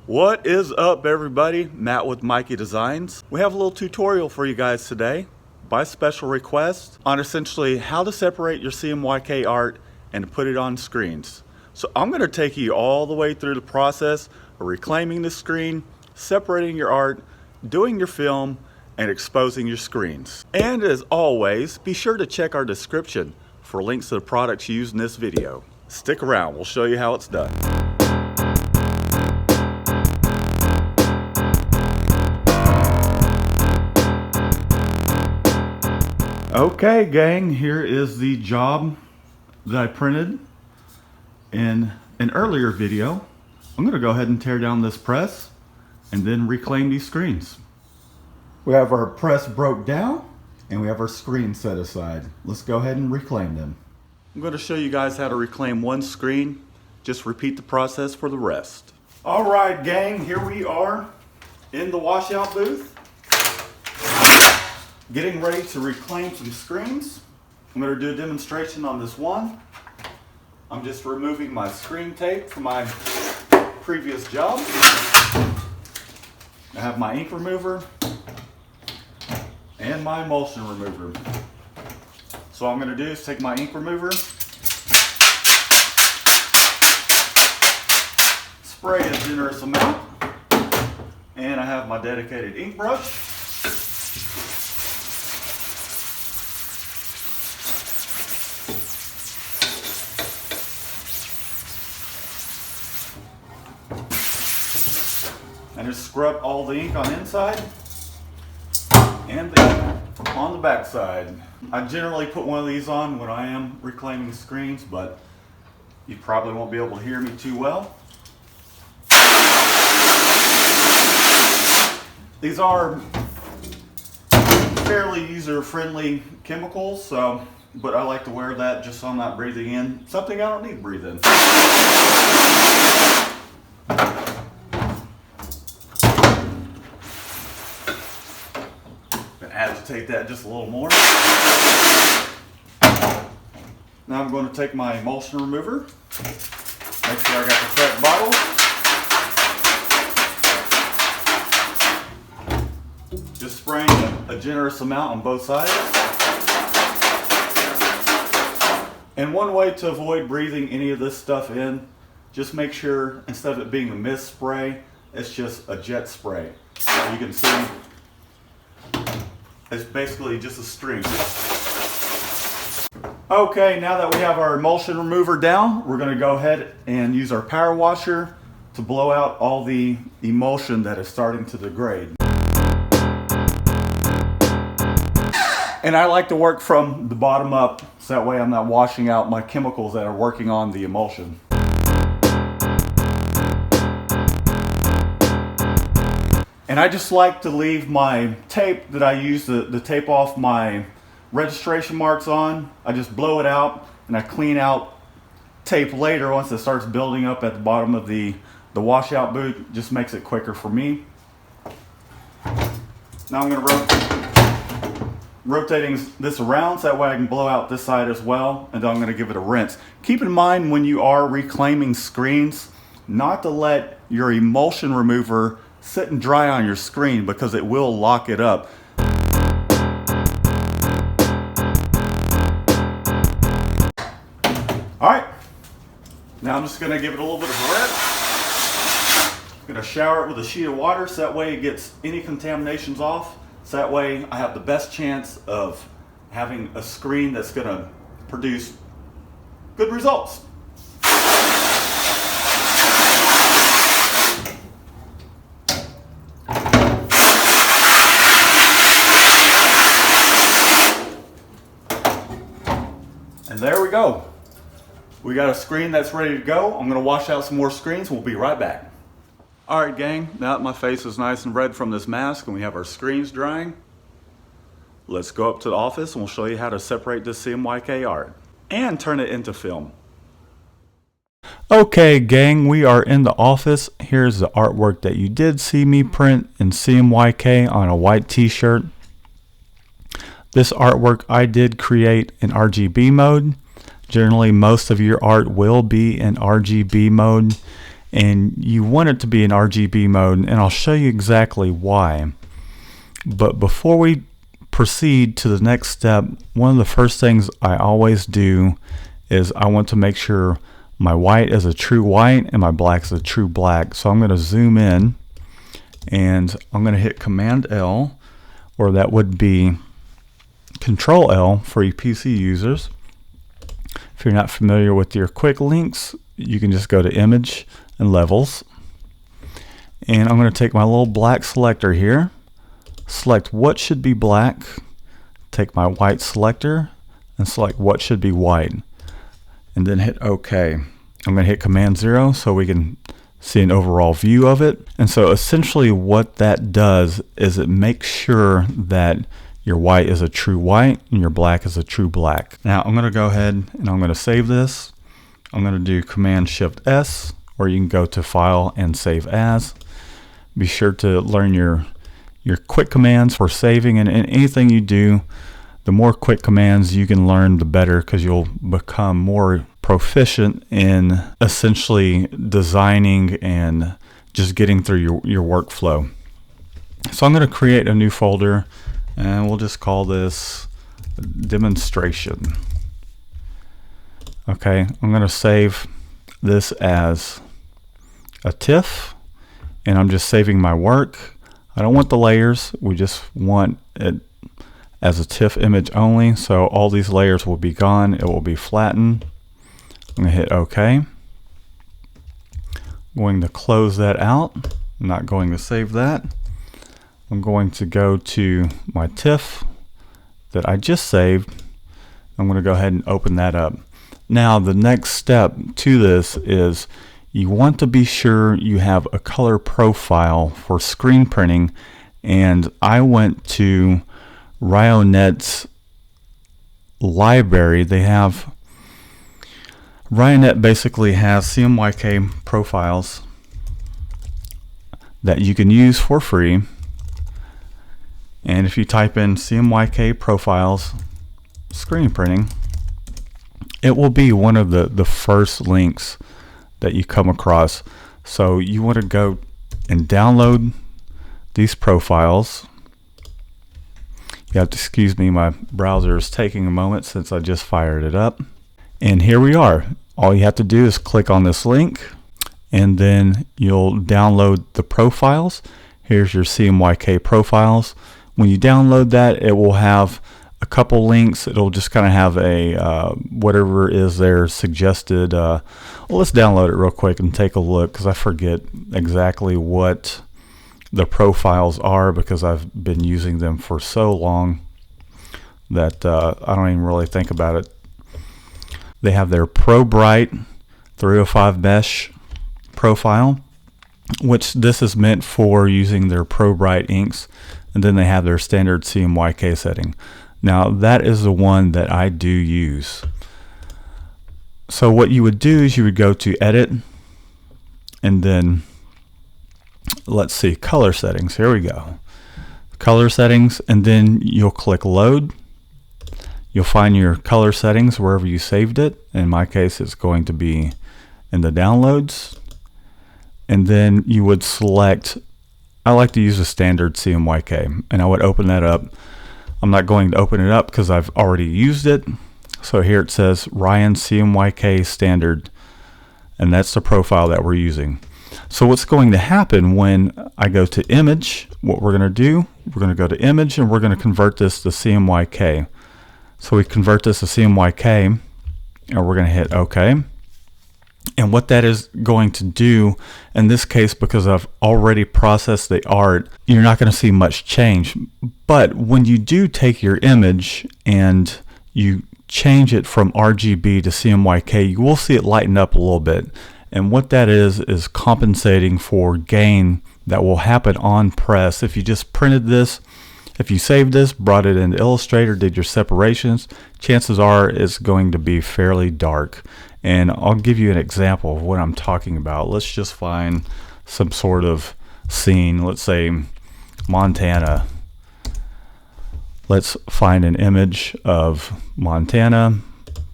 What is up, everybody? Matt with CMYK Designs. We have a little tutorial for you guys today by special request on essentially how to separate your CMYK art and to put it on screens. So I'm going to take you all the way through the process of reclaiming the screen, separating your art, doing your film, and exposing your screens. And as always, be sure to check our description for links to the products used in this video. Stick around, we'll show you how it's done. Okay, gang, here is the job that I printed in an earlier video. I'm going to go ahead and tear down this press and then reclaim these screens. We have our press broke down and we have our screen set aside. Let's go ahead and reclaim them. I'm going to show you guys how to reclaim one screen. Just repeat the process for the rest. All right, gang, here we are in the washout booth, getting ready to reclaim some screens. I'm going to do a demonstration on this one. I'm just removing my screen tape from my previous job. I have my ink remover and my emulsion remover. So what I'm going to do is take my ink remover, spray a generous amount, and I have my dedicated ink brush. And just scrub all the ink on the inside and the ink on the back side. I generally put one of these on when I am reclaiming screens, but you probably won't be able to hear me too well. These are fairly user-friendly chemicals, but I like to wear that just so I'm not breathing in something I don't need to breathe in. Agitate that just a little more. Now I'm going to take my emulsion remover, make sure I got the correct bottle. Just spraying a generous amount on both sides. And one way to avoid breathing any of this stuff in, just make sure instead of it being a mist spray, it's just a jet spray. So you can see it's basically just a stream. Okay, now that we have our emulsion remover down, we're going to go ahead and use our power washer to blow out all the emulsion that is starting to degrade. And I like to work from the bottom up, so that way I'm not washing out my chemicals that are working on the emulsion. And I just like to leave my tape that I use to tape off my registration marks on. I just blow it out and I clean out tape later once it starts building up at the bottom of the washout boot. Just makes it quicker for me. Now I'm going to rotating this around so that way I can blow out this side as well, and then I'm going to give it a rinse. Keep in mind when you are reclaiming screens not to let your emulsion remover sit and dry on your screen because it will lock it up. Alright, now I'm just going to give it a little bit of a rinse. I'm going to shower it with a sheet of water so that way it gets any contaminations off. So that way I have the best chance of having a screen that's going to produce good results. And there we go. We got a screen that's ready to go. I'm going to wash out some more screens. We'll be right back. All right, gang. Now that my face is nice and red from this mask and we have our screens drying, let's go up to the office and we'll show you how to separate this CMYK art and turn it into film. Okay, gang, we are in the office. Here's the artwork that you did see me print in CMYK on a white t-shirt. This artwork I did create in RGB mode. Generally, most of your art will be in RGB mode. and you want it to be in RGB mode, and I'll show you exactly why. But before we proceed to the next step, one of the first things I always do is I want to make sure my white is a true white and my black is a true black. So I'm going to zoom in, and I'm going to hit Command L, or that would be Control L for you PC users. If you're not familiar with your quick links, you can just go to Image and Levels. And I'm going to take my little black selector here, select what should be black, take my white selector and select what should be white, and then hit OK. I'm going to hit Command 0 so we can see an overall view of it. And so essentially what that does is it makes sure that your white is a true white and your black is a true black. Now I'm going to go ahead and I'm going to save this. I'm going to do Command Shift S, or you can go to File and Save As. Be sure to learn your quick commands for saving, and anything you do, the more quick commands you can learn, the better, because you'll become more proficient in essentially designing and just getting through your workflow. So I'm going to create a new folder, and we'll just call this Demonstration. Okay, I'm going to save this as a TIFF, and I'm just saving my work. I don't want the layers, we just want it as a TIFF image only, so all these layers will be gone, it will be flattened. I'm going to hit OK. I'm going to close that out. I'm not going to save that. I'm going to go to my TIFF that I just saved. I'm going to go ahead and open that up. Now the next step to this is you want to be sure you have a color profile for screen printing, and I went to Ryonet's library. They have Ryonet basically has CMYK profiles that you can use for free, and if you type in CMYK profiles screen printing, it will be one of the first links that you come across. So you want to go and download these profiles. You have to excuse me, my browser is taking a moment since I just fired it up. And here we are. All you have to do is click on this link, and then you'll download the profiles. Here's your CMYK profiles. When you download that, it will have a couple links. It'll just kind of have a whatever is their suggested. Well, let's download it real quick and take a look, because I forget exactly what the profiles are because I've been using them for so long that I don't even really think about it. They have their Pro Bright 305 mesh profile, which this is meant for using their Pro Bright inks, and then they have their standard CMYK setting. Now that is the one that I do use. So what you would do is you would go to Edit, and then let's see, color settings. Here we go. Color settings, and then you'll click Load. You'll find your color settings wherever you saved it. In my case, it's going to be in the downloads. And then you would select, I like to use a standard CMYK, and I would open that up. I'm not going to open it up because I've already used it. So here it says Ryan CMYK standard, and that's the profile that we're using. So what's going to happen when I go to image, what we're going to do, we're going to go to image, and we're going to convert this to CMYK. So we convert this to CMYK, and we're going to hit OK. And what that is going to do, in this case, because I've already processed the art, you're not going to see much change. But when you do take your image and you change it from RGB to CMYK, you will see it lighten up a little bit. And what that is compensating for gain that will happen on press. If you just printed this, if you saved this, brought it into Illustrator, did your separations, chances are it's going to be fairly dark. And I'll give you an example of what I'm talking about. Let's just find some sort of scene. Let's say Montana. Let's find an image of Montana,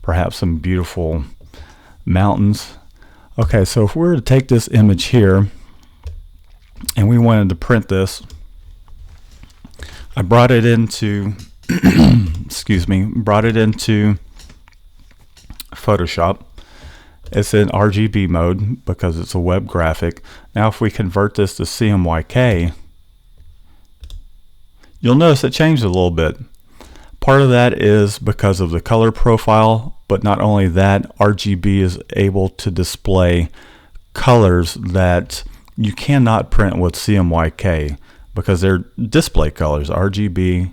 perhaps some beautiful mountains. Okay, so if we were to take this image here and we wanted to print this, I brought it into excuse me, brought it into Photoshop. It's in RGB mode because it's a web graphic. Now if we convert this to CMYK, you'll notice it changed a little bit. Part of that is because of the color profile, but not only that, RGB is able to display colors that you cannot print with CMYK because they're display colors. RGB,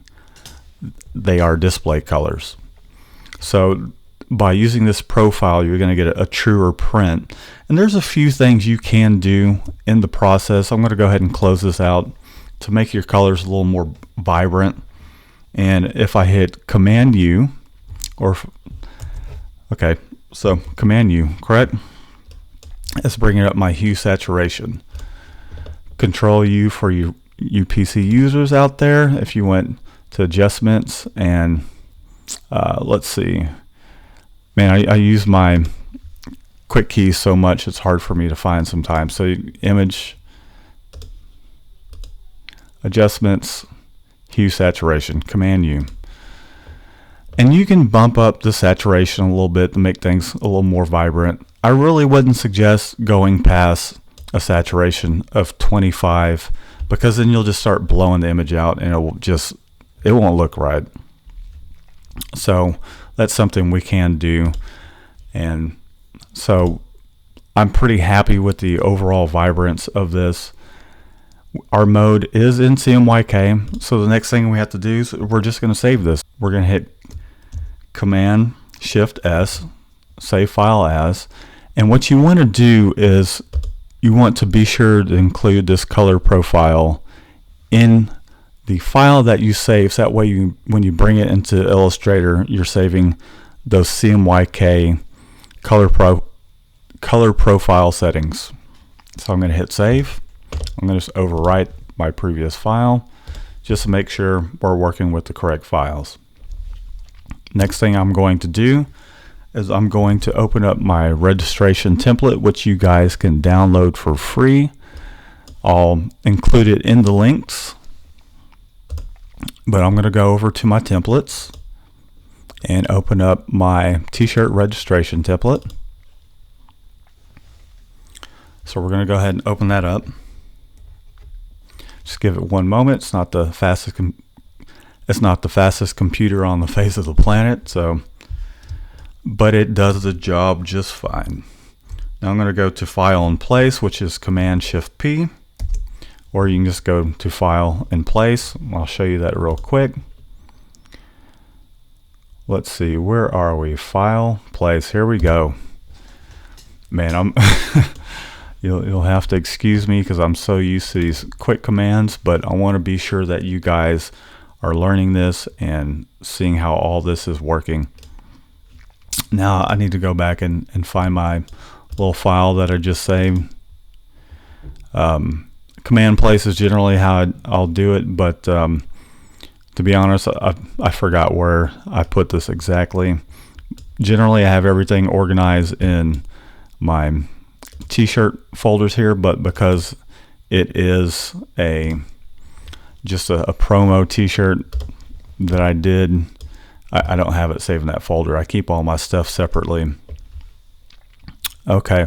they are display colors. So by using this profile, you're going to get a truer print. And there's a few things you can do in the process. I'm going to go ahead and close this out to make your colors a little more vibrant. And if I hit Command U, okay, so Command U, correct? It's bringing up my hue saturation. Control U for you PC users out there. If you went to adjustments and let's see, man, I use my quick keys so much it's hard for me to find sometimes. So image, adjustments, hue saturation, Command U. And you can bump up the saturation a little bit to make things a little more vibrant. I really wouldn't suggest going past a saturation of 25 because then you'll just start blowing the image out and it won't look right. So that's something we can do. And so I'm pretty happy with the overall vibrance of this. Our mode is in CMYK, so the next thing we have to do is we're just going to save this. We're going to hit Command Shift S, save file as, and what you want to do is you want to be sure to include this color profile in the file that you save, so that way when you bring it into Illustrator, you're saving those CMYK color profile settings. So I'm going to hit save. I'm going to just overwrite my previous file just to make sure we're working with the correct files. Next thing I'm going to do is I'm going to open up my registration template, which you guys can download for free. I'll include it in the links, but I'm going to go over to my templates and open up my t-shirt registration template. So we're going to go ahead and open that up. Just give it one moment. It's not the fastest computer on the face of the planet, so but it does the job just fine. Now I'm going to go to File and Place, which is Command Shift P, or you can just go to File and Place. I'll show you that real quick. Let's see, where are we? File, Place. Here we go. Man, I'm You'll have to excuse me because I'm so used to these quick commands, but I want to be sure that you guys are learning this and seeing how all this is working. Now I need to go back and find my little file that I just saved. Command place is generally how I'll do it, but to be honest, I forgot where I put this exactly. Generally I have everything organized in my t-shirt folders here, but because it is just a promo t-shirt that I did, I don't have it saved in that folder. I keep all my stuff separately. Okay,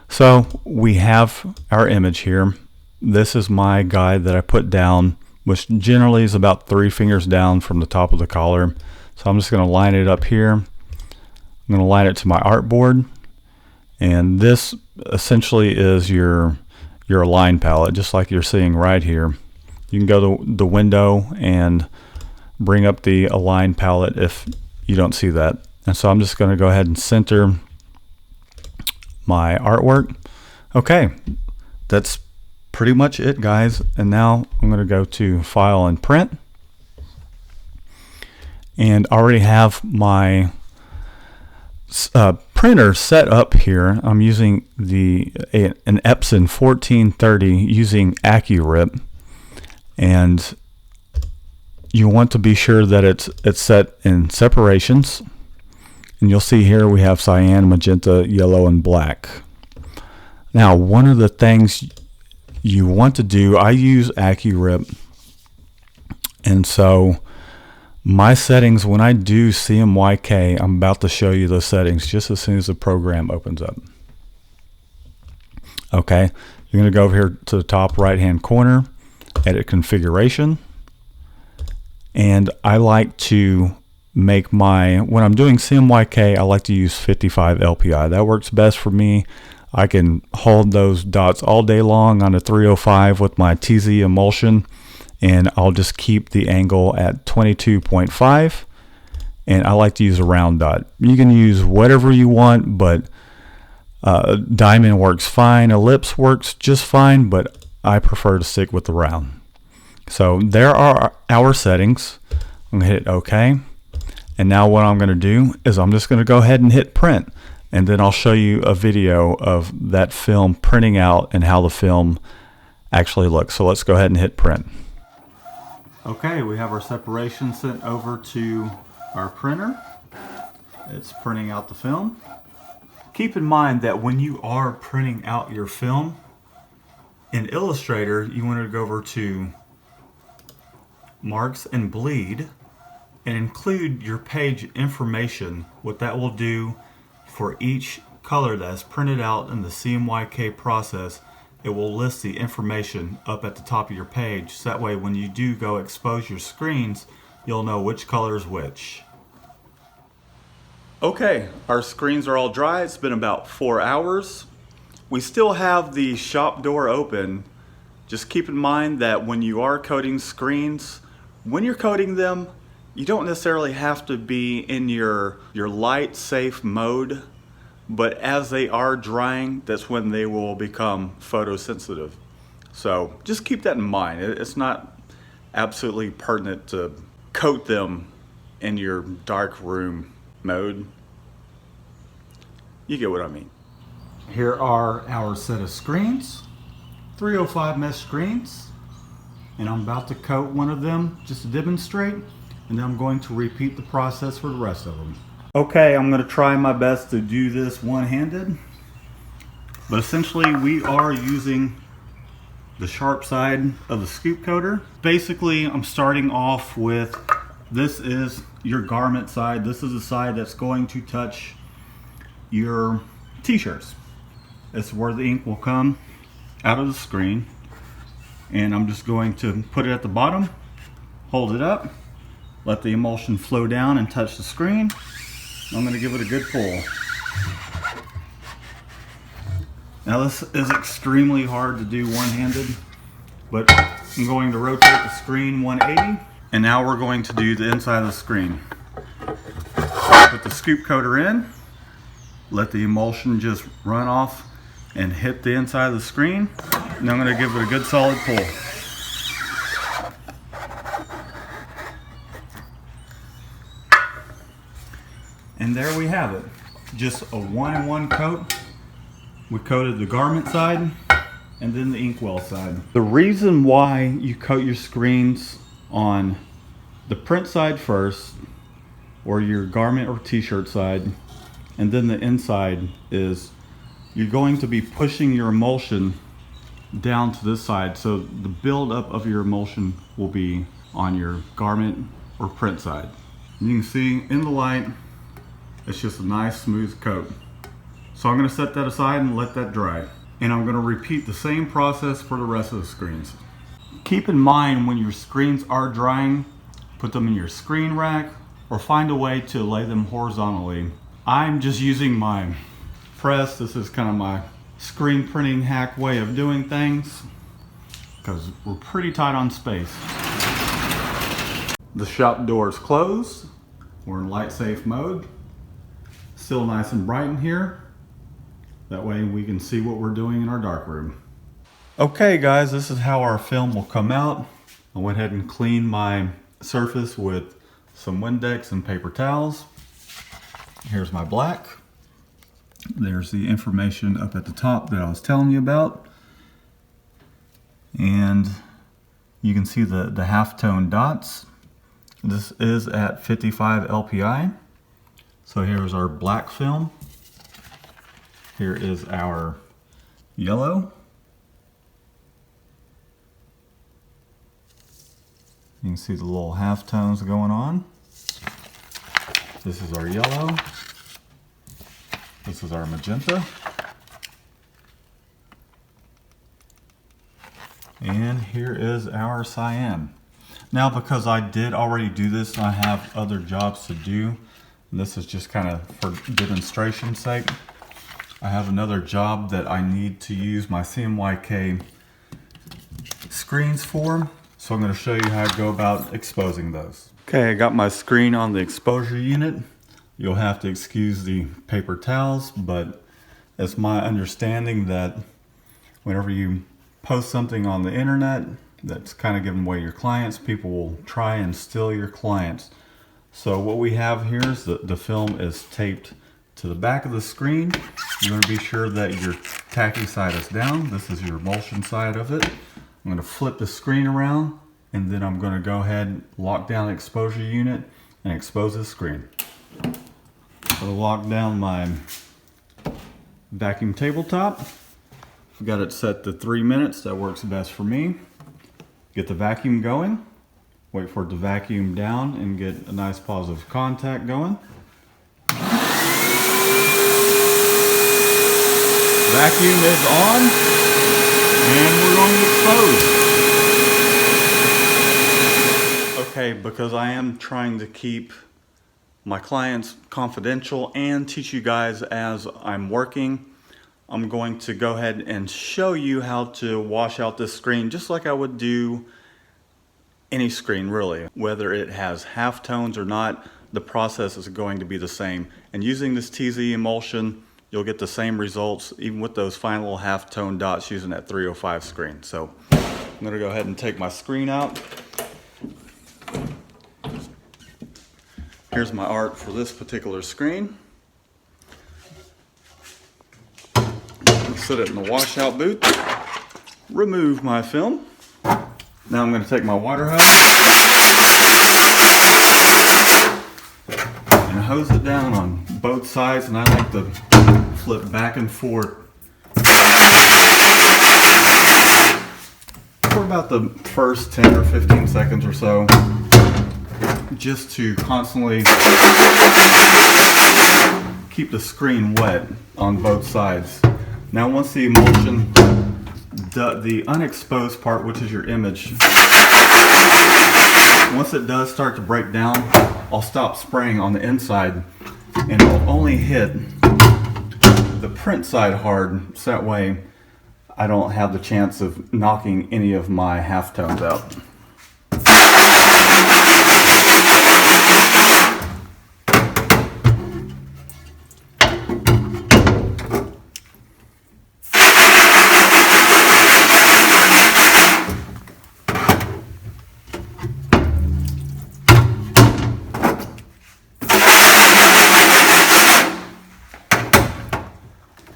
so we have our image here. This is my guide that I put down, which generally is about 3 fingers down from the top of the collar. So I'm just going to line it up here. I'm going to line it to my artboard. And this essentially is your align palette, just like you're seeing right here. You can go to the window and bring up the align palette if you don't see that. And so I'm just going to go ahead and center my artwork. Okay, that's pretty much it, guys. And now I'm going to go to File and Print. And I already have my printer set up here. I'm using an Epson 1430 using AccuRip, and you want to be sure that it's set in separations. And you'll see here we have cyan, magenta, yellow, and black. Now, one of the things you want to do, I use AccuRip, and so my settings, when I do CMYK, I'm about to show you the settings just as soon as the program opens up. Okay, you're going to go over here to the top right hand corner, edit configuration, and I like to make when I'm doing CMYK, I like to use 55 LPI. That works best for me. I can hold those dots all day long on a 305 with my TZ emulsion, and I'll just keep the angle at 22.5, and I like to use a round dot. You can use whatever you want, but diamond works fine, ellipse works just fine, but I prefer to stick with the round. So there are our settings. I'm going to hit OK, and now what I'm going to do is I'm just going to go ahead and hit print, and then I'll show you a video of that film printing out and how the film actually looks. So let's go ahead and hit print. Okay, we have our separation sent over to our printer. It's printing out the film. Keep in mind that when you are printing out your film in Illustrator, you want to go over to Marks and Bleed and include your page information. What that will do for each color that's printed out in the CMYK process, it will list the information up at the top of your page. So that way when you do go expose your screens, you'll know which color is which. Okay, our screens are all dry. It's been about 4 hours. We still have the shop door open. Just keep in mind that when you are coating screens, when you're coating them, you don't necessarily have to be in your light safe mode, but as they are drying, that's when they will become photosensitive. So just keep that in mind. It's not absolutely pertinent to coat them in your dark room mode. You get what I mean. Here are our set of screens, 305 mesh screens, and I'm about to coat one of them just to demonstrate, and then I'm going to repeat the process for the rest of them. Okay, I'm going to try my best to do this one-handed, but essentially we are using the sharp side of the scoop coater. Basically, I'm starting off with, this is your garment side. This is the side that's going to touch your t-shirts. It's where the ink will come out of the screen, and I'm just going to put it at the bottom, hold it up, let the emulsion flow down and touch the screen. I'm going to give it a good pull. Now this is extremely hard to do one-handed, but I'm going to rotate the screen 180, and now we're going to do the inside of the screen. Put the scoop coater in, let the emulsion just run off and hit the inside of the screen, and I'm going to give it a good solid pull. And there we have it. Just a one-in-one coat. We coated the garment side and then the inkwell side. The reason why you coat your screens on the print side first, or your garment or t-shirt side, and then the inside, is you're going to be pushing your emulsion down to this side, so the buildup of your emulsion will be on your garment or print side. You can see in the light, it's just a nice smooth coat. So I'm going to set that aside and let that dry. And I'm going to repeat the same process for the rest of the screens. Keep in mind when your screens are drying, put them in your screen rack or find a way to lay them horizontally. I'm just using my press. This is kind of my screen printing hack way of doing things because we're pretty tight on space. The shop door is closed. We're in light safe mode. Still nice and bright in here. That way we can see what we're doing in our darkroom. Okay guys, this is how our film will come out. I went ahead and cleaned my surface with some Windex and paper towels. Here's my black. There's the information up at the top that I was telling you about. And you can see the halftone dots. This is at 55 LPI. So here's our black film. Here is our yellow. You can see the little halftones going on. This is our yellow. This is our magenta. And here is our cyan. Now, because I did already do this, I have other jobs to do. And this is just kind of for demonstration's sake. I have another job that I need to use my CMYK screens for. So I'm going to show you how to go about exposing those. Okay, I got my screen on the exposure unit. You'll have to excuse the paper towels, but it's my understanding that whenever you post something on the internet that's kind of giving away your clients, people will try and steal your clients. So what we have here is the film is taped to the back of the screen. You want to be sure that your tacky side is down. This is your emulsion side of it. I'm going to flip the screen around, and then I'm going to go ahead and lock down the exposure unit and expose the screen. I'll lock down my vacuum tabletop. I've got it set to 3 minutes. That works best for me. Get the vacuum going. Wait for it to vacuum down and get a nice positive contact going. Vacuum is on, and we're going to expose. Okay, because I am trying to keep my clients confidential and teach you guys as I'm working, I'm going to go ahead and show you how to wash out this screen just like I would do any screen, really. Whether it has halftones or not, the process is going to be the same. And using this TZ emulsion, you'll get the same results even with those fine little halftone dots using that 305 screen. So I'm going to go ahead and take my screen out. Here's my art for this particular screen. Sit it in the washout booth. Remove my film. Now I'm going to take my water hose and hose it down on both sides, and I like to flip back and forth for about the first 10 or 15 seconds or so, just to constantly keep the screen wet on both sides. Now once the emulsion, the unexposed part, which is your image, once it does start to break down, I'll stop spraying on the inside and I'll only hit the print side hard, so that way I don't have the chance of knocking any of my halftones out.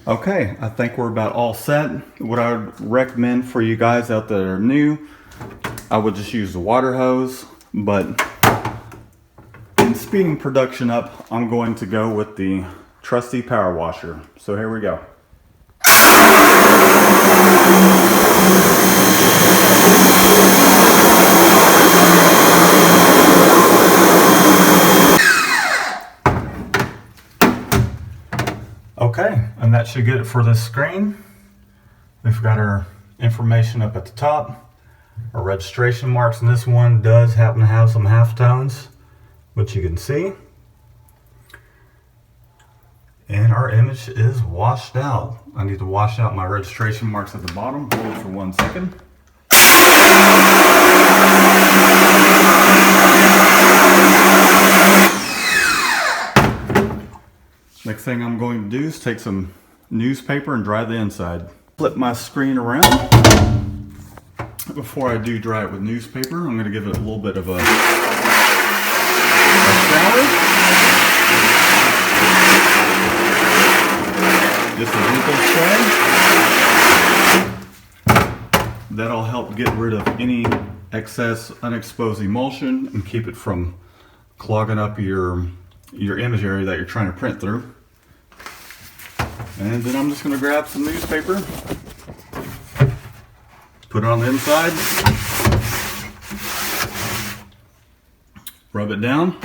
Okay, I think we're about all set. What I would recommend for you guys out there that are new, I would just use the water hose, but in speeding production up, I'm going to go with the trusty power washer. So here we go. Okay, and that should get it for this screen. We've got our information up at the top, our registration marks, and this one does happen to have some halftones, which you can see. And our image is washed out. I need to wash out my registration marks at the bottom. Hold for 1 second. Next thing I'm going to do is take some newspaper and dry the inside. Flip my screen around. Before I do dry it with newspaper, I'm going to give it a little bit of a shower. Just a wrinkle spray. That'll help get rid of any excess unexposed emulsion and keep it from clogging up your image area that you're trying to print through. And then I'm just going to grab some newspaper Put it on the inside. Rub it down.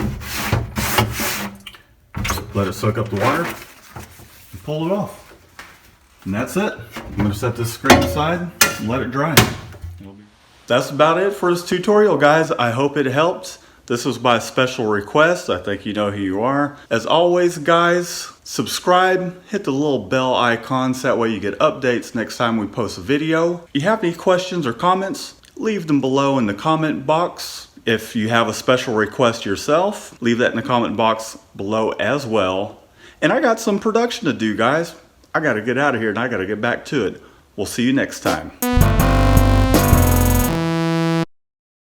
Let it soak up the water. And pull it off. And that's it. I'm going to set this screen aside and let it dry. That's about it for this tutorial, guys. I hope it helped. This was by special request. I think you know who you are. As always, guys, subscribe, hit the little bell icon so that way you get updates next time we post a video. If you have any questions or comments, leave them below in the comment box. If you have a special request yourself, leave that in the comment box below as well. And I got some production to do, guys. I gotta get out of here and I gotta get back to it. We'll see you next time.